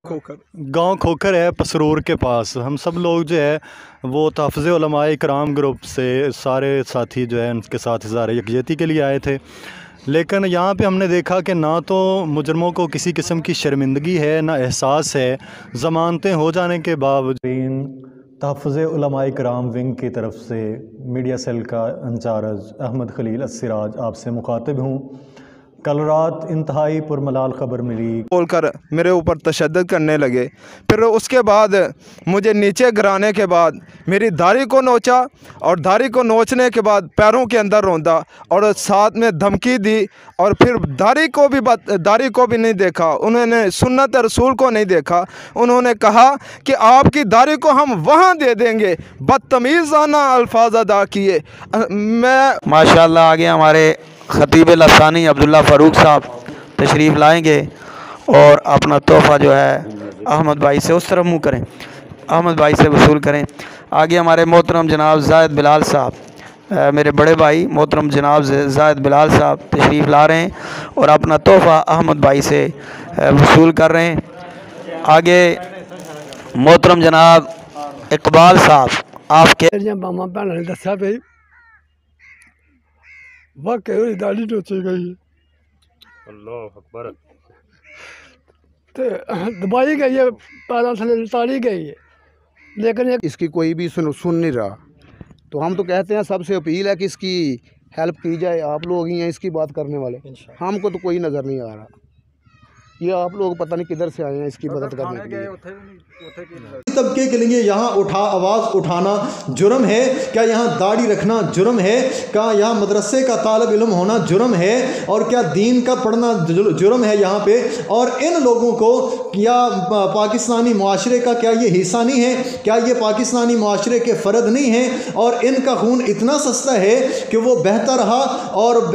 खोखर गांव खोखर है पसरूर के पास। हम सब लोग जो है वो तहफ़्ज़े उलमाए इकराम ग्रुप से सारे साथी जो है उनके साथ इज़हार यकजहती के लिए आए थे। लेकिन यहाँ पे हमने देखा कि ना तो मुजरमों को किसी किस्म की शर्मिंदगी है ना एहसास है। ज़मानतें हो जाने के बावजूद तहफ़्फ़ुज़े उलमाए इकराम विंग की तरफ से मीडिया सेल का इंचार्ज अहमद खलील अस्सिराज आपसे मुखातिब हूँ। कल रात इंतहाई पुरमलाल ख़बर मिली, बोलकर मेरे ऊपर तशद्दुद करने लगे। फिर उसके बाद मुझे नीचे गिराने के बाद मेरी दाढ़ी को नोचा और दाढ़ी को नोचने के बाद पैरों के अंदर रौंदा और साथ में धमकी दी। और फिर दाढ़ी को भी नहीं देखा, उन्होंने सुन्नत रसूल को नहीं देखा। उन्होंने कहा कि आपकी दाढ़ी को हम वहाँ दे देंगे। बदतमीज़ाना अल्फाज अदा किए। मैं माशाल्लाह आगे हमारे ख़तीब लसानी अब्दुल्ला फ़ारूक साहब तशरीफ़ लाएंगे और अपना तोहफ़ा जो है अहमद भाई से उस तरफ मुँह करें, अहमद भाई से वसूल करें। आगे हमारे मोहतरम जनाब ज़ाहिद बिलाल साहब, मेरे बड़े भाई मोहतरम जनाब ज़ाहिद बिलाल साहब तशरीफ़ ला रहे हैं और अपना तोहफ़ा अहमद भाई से वसूल कर रहे हैं। आगे मोहतरम जनाब इकबाल साहब आपके मामा भैन ने दसा भाई वाकई दाढ़ी नोची गई अल्लाह अकबर तो दबाई गई है, पैरों थले उतारी गई है, लेकिन इसकी कोई भी सुन नहीं रहा। तो हम तो कहते हैं सबसे अपील है कि इसकी हेल्प की जाए। आप लोग ही हैं इसकी बात करने वाले, हमको तो कोई नज़र नहीं आ रहा। ये आप लोग पता नहीं किधर से आए हैं इसकी मदद करने के लिए। तबके के लिए यहाँ आवाज़ उठाना जुर्म है क्या? यहाँ दाढ़ी रखना जुर्म है क्या? यहाँ मदरसे का तालिब इल्म होना जुर्म है? और क्या दीन का पढ़ना जुर्म है यहाँ पे? और इन लोगों को या पाकिस्तानी माशरे का क्या ये हिस्सा नहीं है? क्या ये पाकिस्तानी माशरे के फ़र्द नहीं है? और इनका खून इतना सस्ता है कि वो बहता रहा और